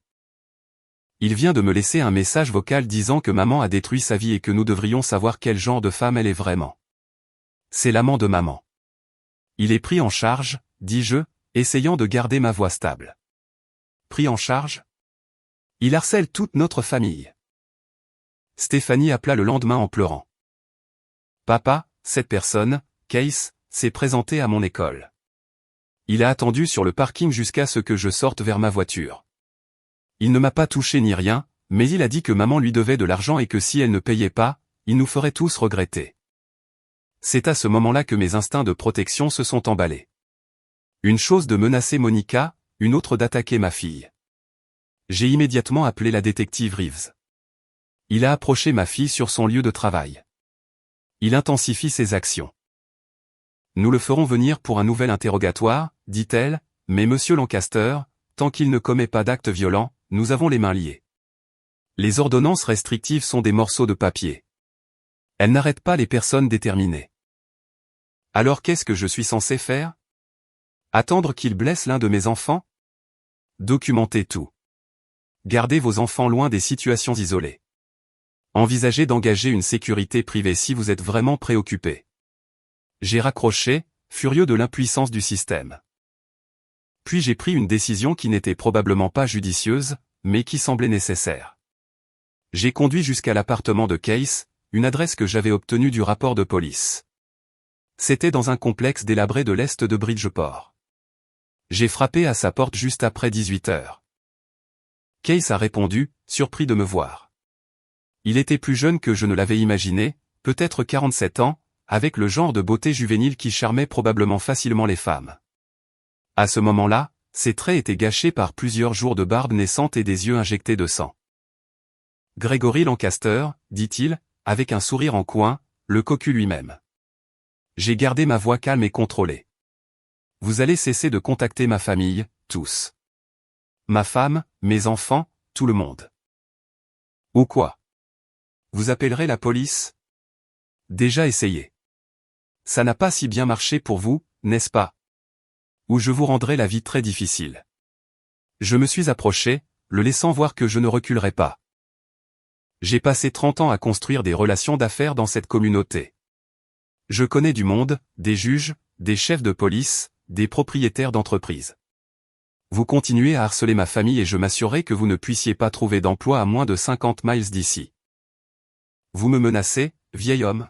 Il vient de me laisser un message vocal disant que maman a détruit sa vie et que nous devrions savoir quel genre de femme elle est vraiment. C'est l'amant de maman. Il est pris en charge, dis-je, essayant de garder ma voix stable. Pris en charge? Il harcèle toute notre famille. Stéphanie appela le lendemain en pleurant. Papa, cette personne, Case, s'est présentée à mon école. Il a attendu sur le parking jusqu'à ce que je sorte vers ma voiture. Il ne m'a pas touché ni rien, mais il a dit que maman lui devait de l'argent et que si elle ne payait pas, il nous ferait tous regretter. C'est à ce moment-là que mes instincts de protection se sont emballés. Une chose de menacer Monica, une autre d'attaquer ma fille. J'ai immédiatement appelé la détective Reeves. Il a approché ma fille sur son lieu de travail. Il intensifie ses actions. Nous le ferons venir pour un nouvel interrogatoire, dit-elle, mais monsieur Lancaster, tant qu'il ne commet pas d'acte violent, nous avons les mains liées. Les ordonnances restrictives sont des morceaux de papier. Elles n'arrêtent pas les personnes déterminées. Alors qu'est-ce que je suis censé faire? Attendre qu'il blesse l'un de mes enfants? Documentez tout. Gardez vos enfants loin des situations isolées. Envisagez d'engager une sécurité privée si vous êtes vraiment préoccupé. J'ai raccroché, furieux de l'impuissance du système. Puis j'ai pris une décision qui n'était probablement pas judicieuse, mais qui semblait nécessaire. J'ai conduit jusqu'à l'appartement de Case, une adresse que j'avais obtenue du rapport de police. C'était dans un complexe délabré de l'est de Bridgeport. J'ai frappé à sa porte juste après 18 heures. Case a répondu, surpris de me voir. Il était plus jeune que je ne l'avais imaginé, peut-être 47 ans, avec le genre de beauté juvénile qui charmait probablement facilement les femmes. À ce moment-là, ses traits étaient gâchés par plusieurs jours de barbe naissante et des yeux injectés de sang. « Gregory Lancaster », dit-il, avec un sourire en coin, le cocu lui-même. J'ai gardé ma voix calme et contrôlée. « Vous allez cesser de contacter ma famille, tous. Ma femme, mes enfants, tout le monde. » « Ou quoi? Vous appellerez la police? » « Déjà essayé. Ça n'a pas si bien marché pour vous, n'est-ce pas? Ou je vous rendrai la vie très difficile. » Je me suis approché, le laissant voir que je ne reculerai pas. J'ai passé 30 ans à construire des relations d'affaires dans cette communauté. Je connais du monde, des juges, des chefs de police, des propriétaires d'entreprises. Vous continuez à harceler ma famille et je m'assurerai que vous ne puissiez pas trouver d'emploi à moins de 50 miles d'ici. Vous me menacez, vieil homme?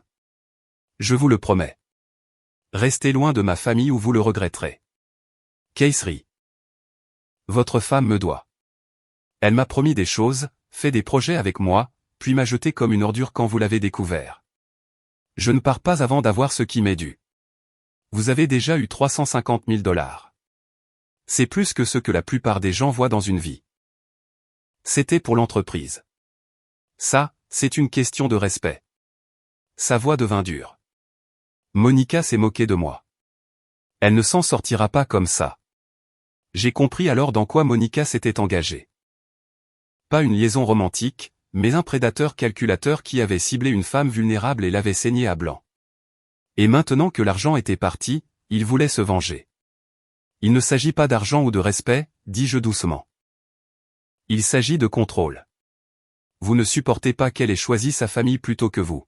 Je vous le promets. Restez loin de ma famille ou vous le regretterez. Case rit. Votre femme me doit. Elle m'a promis des choses, fait des projets avec moi, puis m'a jeté comme une ordure quand vous l'avez découvert. Je ne pars pas avant d'avoir ce qui m'est dû. Vous avez déjà eu 350 000 $. C'est plus que ce que la plupart des gens voient dans une vie. C'était pour l'entreprise. Ça, c'est une question de respect. Sa voix devint dure. Monica s'est moquée de moi. Elle ne s'en sortira pas comme ça. J'ai compris alors dans quoi Monica s'était engagée. Pas une liaison romantique, mais un prédateur calculateur qui avait ciblé une femme vulnérable et l'avait saignée à blanc. Et maintenant que l'argent était parti, il voulait se venger. Il ne s'agit pas d'argent ou de respect, dis-je doucement. Il s'agit de contrôle. Vous ne supportez pas qu'elle ait choisi sa famille plutôt que vous.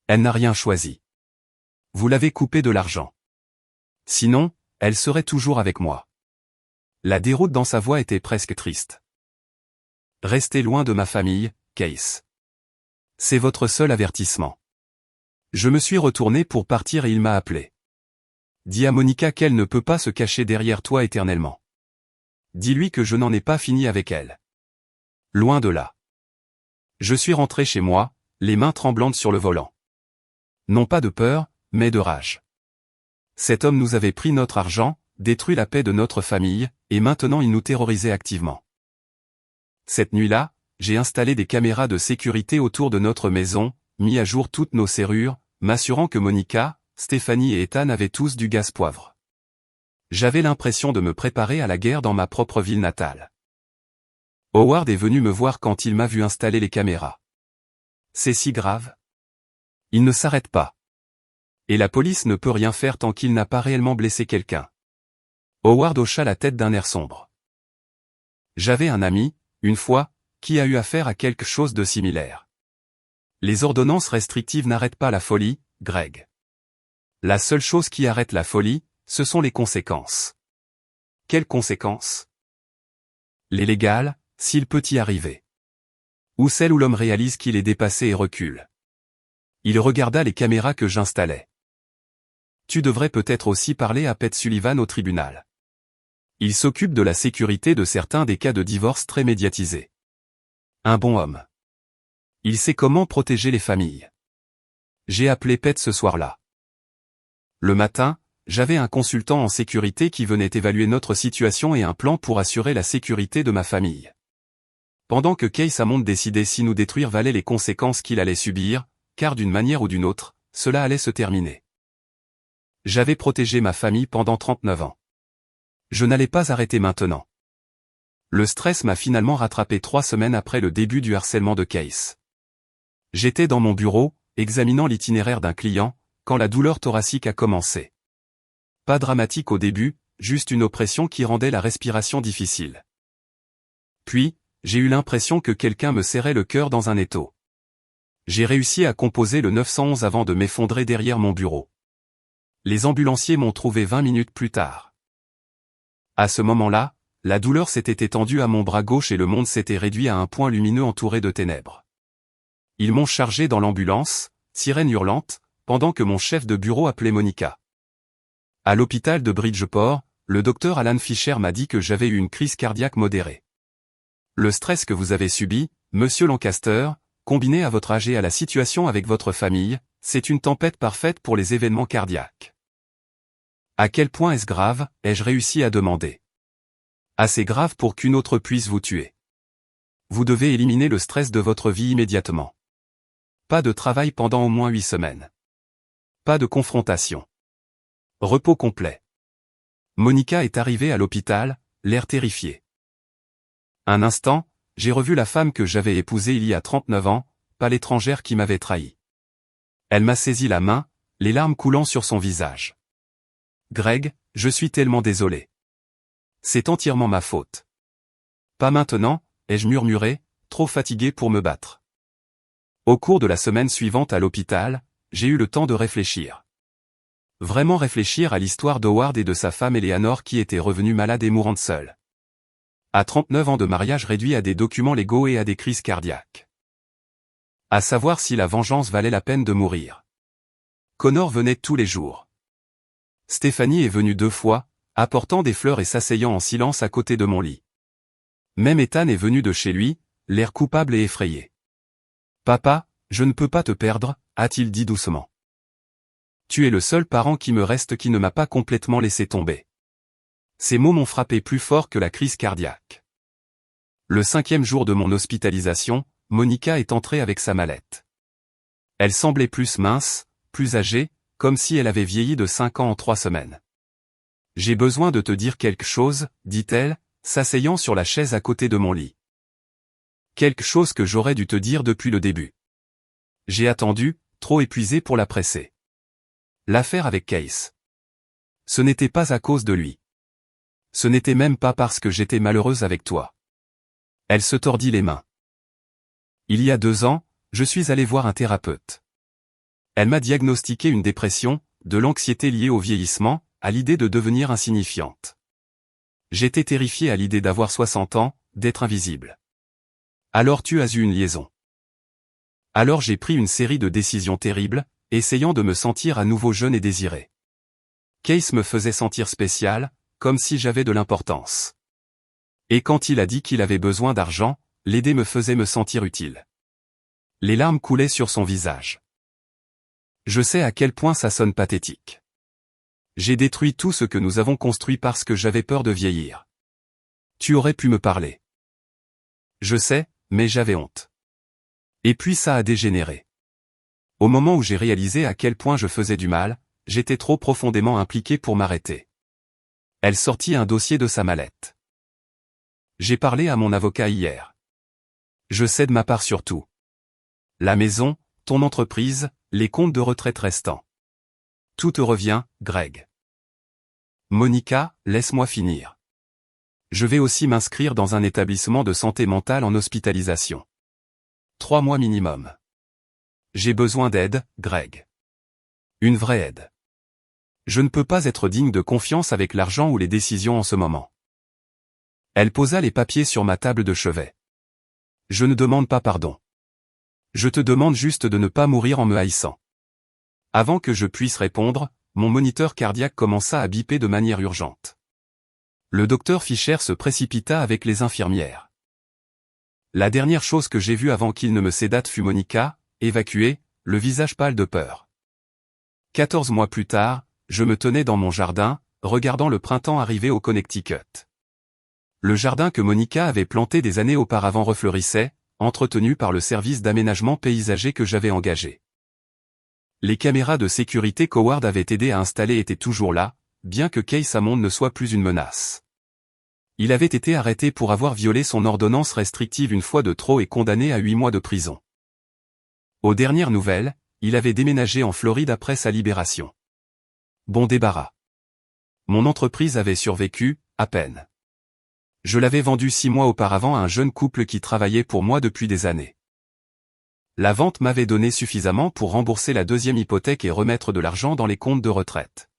Elle n'a rien choisi. Vous l'avez coupée de l'argent. Sinon, elle serait toujours avec moi. La déroute dans sa voix était presque triste. Restez loin de ma famille, Case. C'est votre seul avertissement. Je me suis retourné pour partir et il m'a appelé. Dis à Monica qu'elle ne peut pas se cacher derrière toi éternellement. Dis-lui que je n'en ai pas fini avec elle. Loin de là. Je suis rentré chez moi, les mains tremblantes sur le volant. Non pas de peur, mais de rage. Cet homme nous avait pris notre argent, détruit la paix de notre famille, et maintenant il nous terrorisait activement. Cette nuit-là, j'ai installé des caméras de sécurité autour de notre maison, mis à jour toutes nos serrures, m'assurant que Monica, Stéphanie et Ethan avaient tous du gaz poivre. J'avais l'impression de me préparer à la guerre dans ma propre ville natale. Howard est venu me voir quand il m'a vu installer les caméras. C'est si grave? Il ne s'arrête pas. Et la police ne peut rien faire tant qu'il n'a pas réellement blessé quelqu'un. Howard hocha la tête d'un air sombre. J'avais un ami, une fois, qui a eu affaire à quelque chose de similaire. Les ordonnances restrictives n'arrêtent pas la folie, Greg. La seule chose qui arrête la folie, ce sont les conséquences. Quelles conséquences? Les légales, s'il peut y arriver. Ou celles où l'homme réalise qu'il est dépassé et recule. Il regarda les caméras que j'installais. Tu devrais peut-être aussi parler à Pete Sullivan au tribunal. Il s'occupe de la sécurité de certains des cas de divorce très médiatisés. Un bon homme. Il sait comment protéger les familles. J'ai appelé Pete ce soir-là. Le matin, j'avais un consultant en sécurité qui venait évaluer notre situation et un plan pour assurer la sécurité de ma famille. Pendant que Case Hammond décidait si nous détruire valait les conséquences qu'il allait subir, car d'une manière ou d'une autre, cela allait se terminer. J'avais protégé ma famille pendant 39 ans. Je n'allais pas arrêter maintenant. Le stress m'a finalement rattrapé 3 semaines après le début du harcèlement de Case. J'étais dans mon bureau, examinant l'itinéraire d'un client, quand la douleur thoracique a commencé. Pas dramatique au début, juste une oppression qui rendait la respiration difficile. Puis, j'ai eu l'impression que quelqu'un me serrait le cœur dans un étau. J'ai réussi à composer le 911 avant de m'effondrer derrière mon bureau. Les ambulanciers m'ont trouvé 20 minutes plus tard. À ce moment-là, la douleur s'était étendue à mon bras gauche et le monde s'était réduit à un point lumineux entouré de ténèbres. Ils m'ont chargé dans l'ambulance, sirène hurlante, pendant que mon chef de bureau appelait Monica. À l'hôpital de Bridgeport, le docteur Alan Fisher m'a dit que j'avais eu une crise cardiaque modérée. Le stress que vous avez subi, monsieur Lancaster, combiné à votre âge et à la situation avec votre famille, c'est une tempête parfaite pour les événements cardiaques. À quel point est-ce grave, ai-je réussi à demander. Assez grave pour qu'une autre puisse vous tuer. Vous devez éliminer le stress de votre vie immédiatement. Pas de travail pendant au moins 8 semaines. Pas de confrontation. Repos complet. Monica est arrivée à l'hôpital, l'air terrifié. Un instant, j'ai revu la femme que j'avais épousée il y a 39 ans, pas l'étrangère qui m'avait trahi. Elle m'a saisi la main, les larmes coulant sur son visage. Greg, je suis tellement désolé. C'est entièrement ma faute. Pas maintenant, ai-je murmuré, trop fatigué pour me battre. Au cours de la semaine suivante à l'hôpital, j'ai eu le temps de réfléchir. Vraiment réfléchir à l'histoire d'Howard et de sa femme Eleanor qui était revenue malade et mourante seule. À 39 ans de mariage réduit à des documents légaux et à des crises cardiaques. À savoir si la vengeance valait la peine de mourir. Connor venait tous les jours. Stéphanie est venue 2 fois, apportant des fleurs et s'asseyant en silence à côté de mon lit. Même Ethan est venu de chez lui, l'air coupable et effrayé. « Papa, je ne peux pas te perdre », a-t-il dit doucement. « Tu es le seul parent qui me reste qui ne m'a pas complètement laissé tomber. » Ces mots m'ont frappé plus fort que la crise cardiaque. Le 5e jour de mon hospitalisation, Monica est entrée avec sa mallette. Elle semblait plus mince, plus âgée, comme si elle avait vieilli de 5 ans en 3 semaines. « J'ai besoin de te dire quelque chose, dit-elle, s'asseyant sur la chaise à côté de mon lit. Quelque chose que j'aurais dû te dire depuis le début. J'ai attendu, trop épuisé pour la presser. L'affaire avec Case. Ce n'était pas à cause de lui. Ce n'était même pas parce que j'étais malheureuse avec toi. » Elle se tordit les mains. « Il y a 2 ans, je suis allée voir un thérapeute. Elle m'a diagnostiqué une dépression, de l'anxiété liée au vieillissement, à l'idée de devenir insignifiante. J'étais terrifiée à l'idée d'avoir 60 ans, d'être invisible. Alors tu as eu une liaison. Alors j'ai pris une série de décisions terribles, essayant de me sentir à nouveau jeune et désiré. Case me faisait sentir spécial, comme si j'avais de l'importance. Et quand il a dit qu'il avait besoin d'argent, l'aider me faisait me sentir utile. » Les larmes coulaient sur son visage. Je sais à quel point ça sonne pathétique. J'ai détruit tout ce que nous avons construit parce que j'avais peur de vieillir. Tu aurais pu me parler. Je sais, mais j'avais honte. Et puis ça a dégénéré. Au moment où j'ai réalisé à quel point je faisais du mal, j'étais trop profondément impliqué pour m'arrêter. Elle sortit un dossier de sa mallette. J'ai parlé à mon avocat hier. Je cède ma part sur tout. La maison, ton entreprise, les comptes de retraite restants. Tout te revient, Greg. Monica, laisse-moi finir. Je vais aussi m'inscrire dans un établissement de santé mentale en hospitalisation. 3 mois minimum. J'ai besoin d'aide, Greg. Une vraie aide. Je ne peux pas être digne de confiance avec l'argent ou les décisions en ce moment. Elle posa les papiers sur ma table de chevet. Je ne demande pas pardon. Je te demande juste de ne pas mourir en me haïssant. Avant que je puisse répondre, mon moniteur cardiaque commença à biper de manière urgente. Le docteur Fisher se précipita avec les infirmières. La dernière chose que j'ai vue avant qu'il ne me sédate fut Monica, évacuée, le visage pâle de peur. 14 mois plus tard, je me tenais dans mon jardin, regardant le printemps arriver au Connecticut. Le jardin que Monica avait planté des années auparavant refleurissait, entretenu par le service d'aménagement paysager que j'avais engagé. Les caméras de sécurité qu'Howard avait aidé à installer étaient toujours là, bien que Case Hammond ne soit plus une menace. Il avait été arrêté pour avoir violé son ordonnance restrictive une fois de trop et condamné à 8 mois de prison. Aux dernières nouvelles, il avait déménagé en Floride après sa libération. Bon débarras. Mon entreprise avait survécu, à peine. Je l'avais vendue 6 mois auparavant à un jeune couple qui travaillait pour moi depuis des années. La vente m'avait donné suffisamment pour rembourser la deuxième hypothèque et remettre de l'argent dans les comptes de retraite.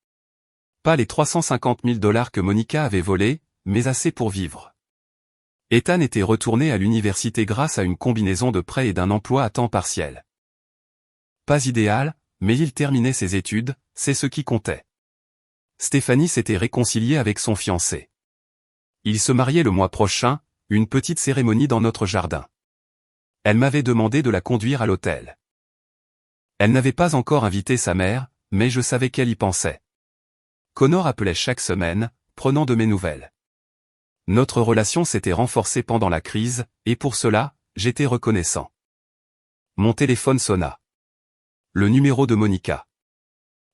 Pas les 350 000 $ que Monica avait volés, mais assez pour vivre. Ethan était retourné à l'université grâce à une combinaison de prêts et d'un emploi à temps partiel. Pas idéal, mais il terminait ses études, c'est ce qui comptait. Stéphanie s'était réconciliée avec son fiancé. Ils se mariaient le mois prochain, une petite cérémonie dans notre jardin. Elle m'avait demandé de la conduire à l'hôtel. Elle n'avait pas encore invité sa mère, mais je savais qu'elle y pensait. Connor appelait chaque semaine, prenant de mes nouvelles. Notre relation s'était renforcée pendant la crise, et pour cela, j'étais reconnaissant. Mon téléphone sonna. Le numéro de Monica.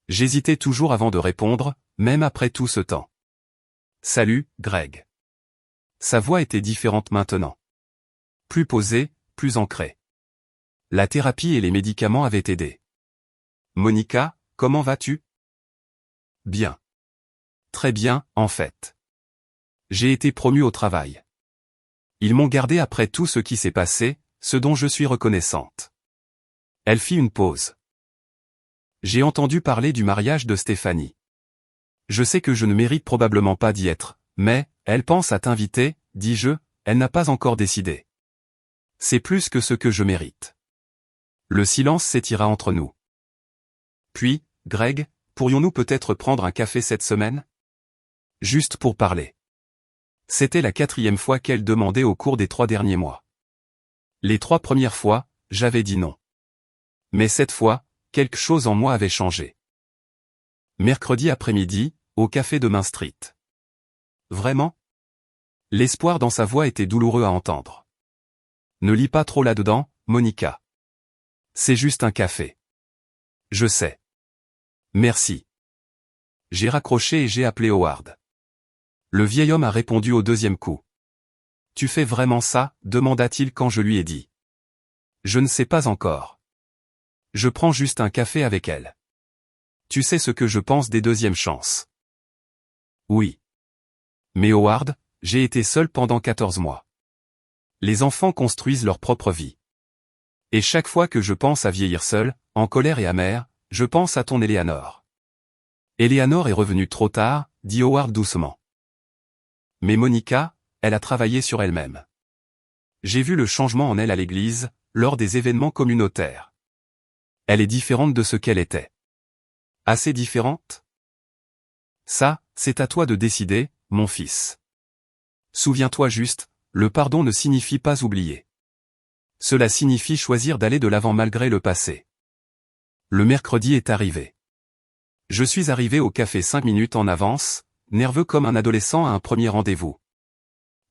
J'hésitais toujours avant de répondre, même après tout ce temps. Salut, Greg. Sa voix était différente maintenant. Plus posée, plus ancrée. La thérapie et les médicaments avaient aidé. Monica, comment vas-tu? Bien. Très bien, en fait. J'ai été promu au travail. Ils m'ont gardé après tout ce qui s'est passé, ce dont je suis reconnaissante. Elle fit une pause. J'ai entendu parler du mariage de Stéphanie. Je sais que je ne mérite probablement pas d'y être, mais, elle pense à t'inviter, dis-je, elle n'a pas encore décidé. C'est plus que ce que je mérite. Le silence s'étira entre nous. Puis, Greg, pourrions-nous peut-être prendre un café cette semaine? Juste pour parler. C'était la 4e fois qu'elle demandait au cours des 3 derniers mois. Les 3 premières fois, j'avais dit non. Mais cette fois, quelque chose en moi avait changé. Mercredi après-midi, au café de Main Street. Vraiment? L'espoir dans sa voix était douloureux à entendre. Ne lis pas trop là-dedans, Monica. C'est juste un café. Je sais. Merci. J'ai raccroché et j'ai appelé Howard. Le vieil homme a répondu au 2e coup. Tu fais vraiment ça? Demanda-t-il quand je lui ai dit. Je ne sais pas encore. Je prends juste un café avec elle. Tu sais ce que je pense des 2e chances. Oui. Mais Howard, j'ai été seul pendant 14 mois. Les enfants construisent leur propre vie. Et chaque fois que je pense à vieillir seul, en colère et amer, je pense à ton Eleanor. Eleanor est revenue trop tard, dit Howard doucement. Mais Monica, elle a travaillé sur elle-même. J'ai vu le changement en elle à l'église, lors des événements communautaires. Elle est différente de ce qu'elle était. Assez différente? Ça, c'est à toi de décider, mon fils. Souviens-toi juste, le pardon ne signifie pas oublier. Cela signifie choisir d'aller de l'avant malgré le passé. Le mercredi est arrivé. Je suis arrivé au café 5 minutes en avance, nerveux comme un adolescent à un premier rendez-vous.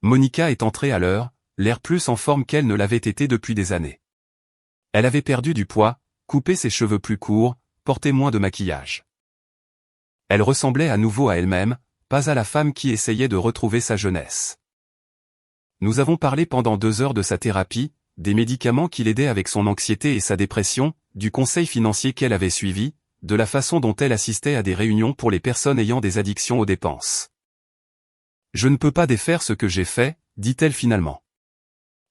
Monica est entrée à l'heure, l'air plus en forme qu'elle ne l'avait été depuis des années. Elle avait perdu du poids, coupé ses cheveux plus courts, porté moins de maquillage. Elle ressemblait à nouveau à elle-même, pas à la femme qui essayait de retrouver sa jeunesse. Nous avons parlé pendant 2 heures de sa thérapie, des médicaments qui l'aidaient avec son anxiété et sa dépression, du conseil financier qu'elle avait suivi, de la façon dont elle assistait à des réunions pour les personnes ayant des addictions aux dépenses. Je ne peux pas défaire ce que j'ai fait, dit-elle finalement.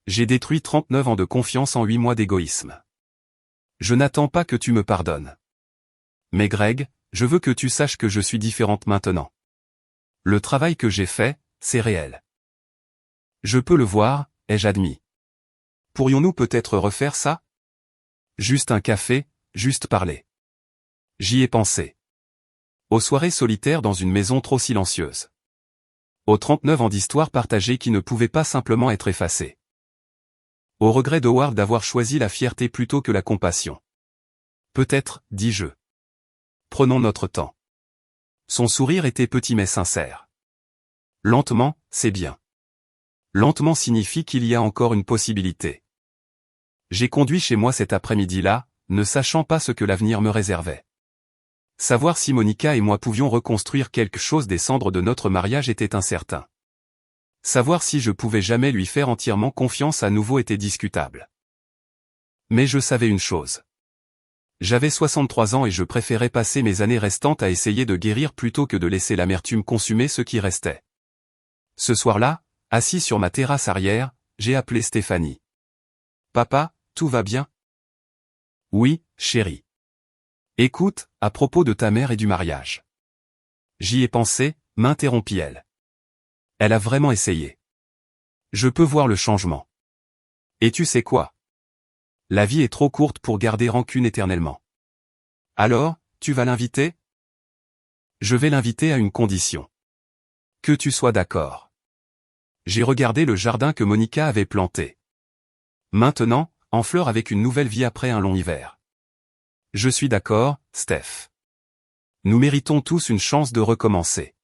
J'ai détruit 39 ans de confiance en 8 mois d'égoïsme. Je n'attends pas que tu me pardonnes. Mais Greg, je veux que tu saches que je suis différente maintenant. Le travail que j'ai fait, c'est réel. Je peux le voir, ai-je admis. Pourrions-nous peut-être refaire ça? Juste un café, juste parler. J'y ai pensé. Aux soirées solitaires dans une maison trop silencieuse. Aux 39 ans d'histoire partagée qui ne pouvaient pas simplement être effacées. Au regret d'Howard d'avoir choisi la fierté plutôt que la compassion. Peut-être, dis-je. Prenons notre temps. Son sourire était petit mais sincère. Lentement, c'est bien. Lentement signifie qu'il y a encore une possibilité. J'ai conduit chez moi cet après-midi-là, ne sachant pas ce que l'avenir me réservait. Savoir si Monica et moi pouvions reconstruire quelque chose des cendres de notre mariage était incertain. Savoir si je pouvais jamais lui faire entièrement confiance à nouveau était discutable. Mais je savais une chose. J'avais 63 ans et je préférais passer mes années restantes à essayer de guérir plutôt que de laisser l'amertume consumer ce qui restait. Ce soir-là, assis sur ma terrasse arrière, j'ai appelé Stéphanie. « Papa, tout va bien ? » « Oui, chérie. »« Écoute, à propos de ta mère et du mariage. »« J'y ai pensé, » m'interrompit-elle. Elle a vraiment essayé. Je peux voir le changement. Et tu sais quoi ? La vie est trop courte pour garder rancune éternellement. Alors, tu vas l'inviter ? Je vais l'inviter à une condition. Que tu sois d'accord. J'ai regardé le jardin que Monica avait planté. Maintenant, en fleurs avec une nouvelle vie après un long hiver. Je suis d'accord, Steph. Nous méritons tous une chance de recommencer.